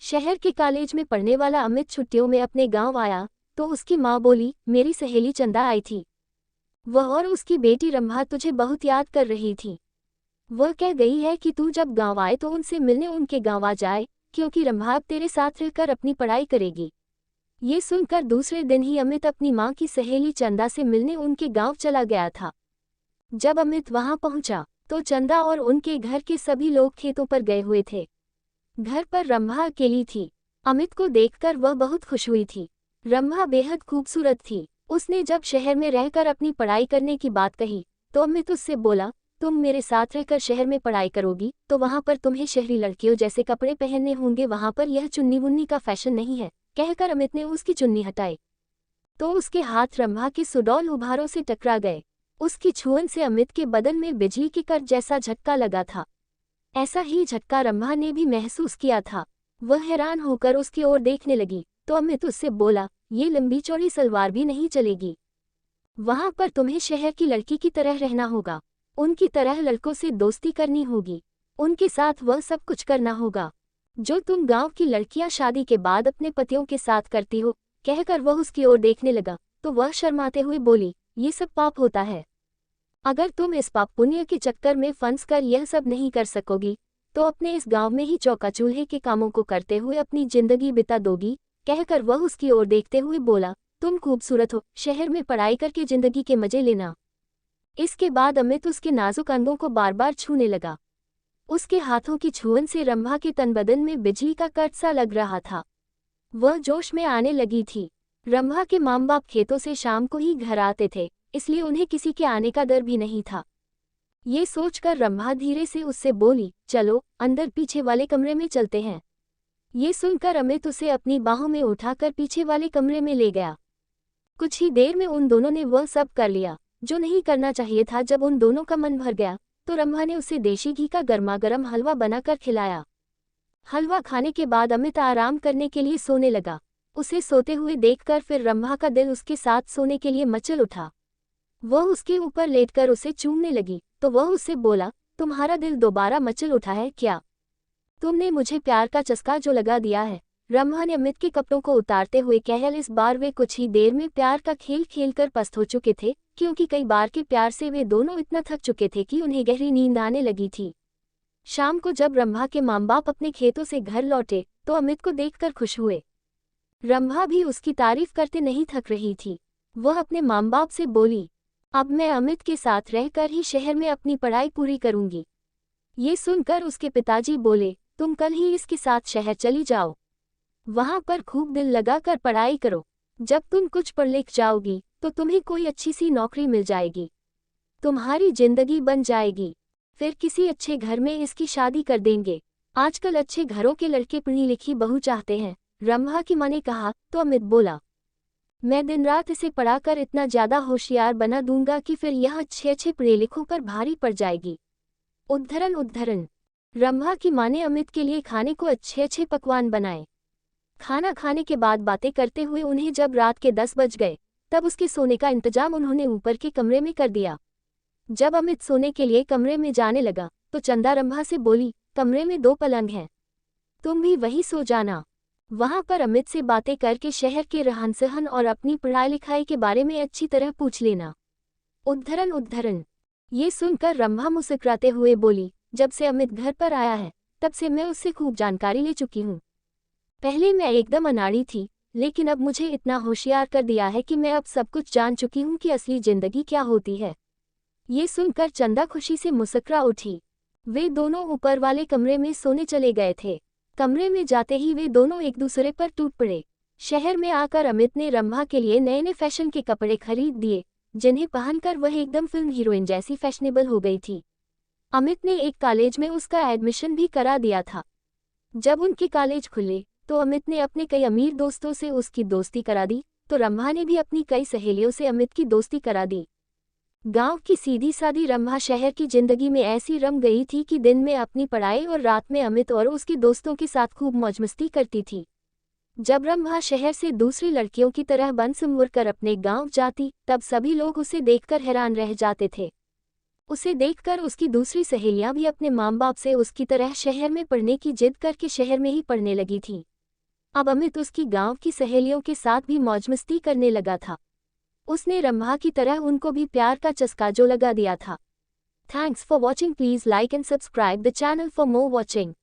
शहर के कॉलेज में पढ़ने वाला अमित छुट्टियों में अपने गांव आया तो उसकी माँ बोली, मेरी सहेली चंदा आई थी। वह और उसकी बेटी रंभा तुझे बहुत याद कर रही थी। वह कह गई है कि तू जब गांव आए तो उनसे मिलने उनके गांव आ जाए, क्योंकि रंभा अब तेरे साथ रहकर अपनी पढ़ाई करेगी। ये सुनकर दूसरे दिन ही अमित अपनी माँ की सहेली चंदा से मिलने उनके गांव चला गया था। जब अमित वहां पहुंचा तो चंदा और उनके घर के सभी लोग खेतों पर गए हुए थे। घर पर रंभा अकेली थी। अमित को देखकर वह बहुत खुश हुई थी। रंभा बेहद खूबसूरत थी। उसने जब शहर में रहकर अपनी पढ़ाई करने की बात कही तो अमित उससे बोला, तुम मेरे साथ रहकर शहर में पढ़ाई करोगी तो वहां पर तुम्हें शहरी लड़कियों जैसे कपड़े पहनने होंगे, वहां पर यह चुन्नी मुन्नी का फैशन नहीं है। कहकर अमित ने उसकी चुन्नी हटाई तो उसके हाथ रंभा के सुडौल उभारों से टकरा गए। उसकी छुअन से अमित के बदन में बिजली की कट जैसा झटका लगा था। ऐसा ही झटका रंभा ने भी महसूस किया था। वह हैरान होकर उसकी ओर देखने लगी तो अमित उससे बोला, ये लंबी चौड़ी सलवार भी नहीं चलेगी। वहां पर तुम्हें शहर की लड़की की तरह रहना होगा। उनकी तरह लड़कों से दोस्ती करनी होगी। उनके साथ वह सब कुछ करना होगा जो तुम गांव की लड़कियां शादी के बाद अपने पतियों के साथ करती हो। कहकर वह उसकी ओर देखने लगा तो वह शर्माते हुए बोली, ये सब पाप होता है। अगर तुम इस पाप पुण्य के चक्कर में फंस कर यह सब नहीं कर सकोगी तो अपने इस गांव में ही चौका चूल्हे के कामों को करते हुए अपनी जिंदगी बिता दोगी। कहकर वह उसकी ओर देखते हुए बोला, तुम खूबसूरत हो, शहर में पढ़ाई करके जिंदगी के मजे लेना। इसके बाद अमित उसके नाजुक अंगों को बार बार छूने लगा। उसके हाथों की छुअन से रंभा के तन बदन में बिजली का कट सा लग रहा था। वह जोश में आने लगी थी। रंभा के माँ बाप खेतों से शाम को ही घर आते थे, इसलिए उन्हें किसी के आने का डर भी नहीं था। ये सोचकर रंभा धीरे से उससे बोली, चलो अंदर पीछे वाले कमरे में चलते हैं। ये सुनकर अमित उसे अपनी बाहों में उठाकर पीछे वाले कमरे में ले गया। कुछ ही देर में उन दोनों ने वह सब कर लिया जो नहीं करना चाहिए था। जब उन दोनों का मन भर गया तो रंभा ने उसे देशी घी का गर्मागर्म हलवा बनाकर खिलाया। हलवा खाने के बाद अमित आराम करने के लिए सोने लगा। उसे सोते हुए देखकर फिर रंभा का दिल उसके साथ सोने के लिए मचल उठा। वह उसके ऊपर लेटकर उसे चूमने लगी तो वह उससे बोला, तुम्हारा दिल दोबारा मचल उठा है क्या? तुमने मुझे प्यार का चस्का जो लगा दिया है। रंभा ने अमित के कपड़ों को उतारते हुए कहा। इस बार वे कुछ ही देर में प्यार का खेल खेलकर पस्त हो चुके थे, क्योंकि कई बार के प्यार से वे दोनों इतना थक चुके थे कि उन्हें गहरी नींद आने लगी थी। शाम को जब रंभा के माँ बाप अपने खेतों से घर लौटे तो अमित को देखकर खुश हुए। रंभा भी उसकी तारीफ करते नहीं थक रही थी। वह अपने माँ बाप से बोली, अब मैं अमित के साथ रहकर ही शहर में अपनी पढ़ाई पूरी करूंगी। ये सुनकर उसके पिताजी बोले, तुम कल ही इसके साथ शहर चली जाओ। वहां पर खूब दिल लगाकर पढ़ाई करो। जब तुम कुछ पढ़ लिख जाओगी तो तुम्हें कोई अच्छी सी नौकरी मिल जाएगी, तुम्हारी जिंदगी बन जाएगी। फिर किसी अच्छे घर में इसकी शादी कर देंगे। आजकल अच्छे घरों के लड़के पढ़ी लिखी बहू चाहते हैं। रंभा की माँ ने कहा तो अमित बोला, मैं दिन रात इसे पढ़ाकर इतना ज्यादा होशियार बना दूंगा कि फिर यह अच्छे अच्छे पढ़े लिखों पर भारी पड़ जाएगी। उद्धरण उद्धरण। रंभा की माँ ने अमित के लिए खाने को अच्छे अच्छे पकवान बनाए। खाना खाने के बाद बातें करते हुए उन्हें जब रात के 10 बज गए तब उसके सोने का इंतजाम उन्होंने ऊपर के कमरे में कर दिया। जब अमित सोने के लिए कमरे में जाने लगा तो चंदा रंभा से बोली, कमरे में 2 पलंग हैं, तुम भी वही सो जाना। वहां पर अमित से बातें करके शहर के रहन सहन और अपनी पढ़ाई लिखाई के बारे में अच्छी तरह पूछ लेना। उद्धरण उद्धरण। ये सुनकर रंभा मुस्कुराते हुए बोली, जब से अमित घर पर आया है तब से मैं उससे खूब जानकारी ले चुकी हूँ। पहले मैं एकदम अनाड़ी थी, लेकिन अब मुझे इतना होशियार कर दिया है कि मैं अब सब कुछ जान चुकी हूँ कि असली जिंदगी क्या होती है। ये सुनकर चंदा खुशी से मुस्कुरा उठी। वे दोनों ऊपर वाले कमरे में सोने चले गए थे। कमरे में जाते ही वे दोनों एक दूसरे पर टूट पड़े। शहर में आकर अमित ने रंभा के लिए नए नए फैशन के कपड़े खरीद दिए, जिन्हें पहनकर वह एकदम फिल्म हीरोइन जैसी फैशनेबल हो गई थी। अमित ने एक कॉलेज में उसका एडमिशन भी करा दिया था। जब उनके कॉलेज खुले तो अमित ने अपने कई अमीर दोस्तों से उसकी दोस्ती करा दी, तो रंभा ने भी अपनी कई सहेलियों से अमित की दोस्ती करा दी। गांव की सीधी सादी रंभा शहर की जिंदगी में ऐसी रम गई थी कि दिन में अपनी पढ़ाई और रात में अमित और उसके दोस्तों के साथ खूब मौज मस्ती करती थी। जब रंभा शहर से दूसरी लड़कियों की तरह बन संवर कर अपने गांव जाती तब सभी लोग उसे देखकर हैरान रह जाते थे। उसे देखकर उसकी दूसरी सहेलियां भी अपने माँ बाप से उसकी तरह शहर में पढ़ने की जिद करके शहर में ही पढ़ने लगी थीं। अब अमित उसकी गांव की सहेलियों के साथ भी मौज-मस्ती करने लगा था। उसने रंभा की तरह उनको भी प्यार का चस्का जो लगा दिया था। Thanks for watching. Please like and subscribe the channel for more watching.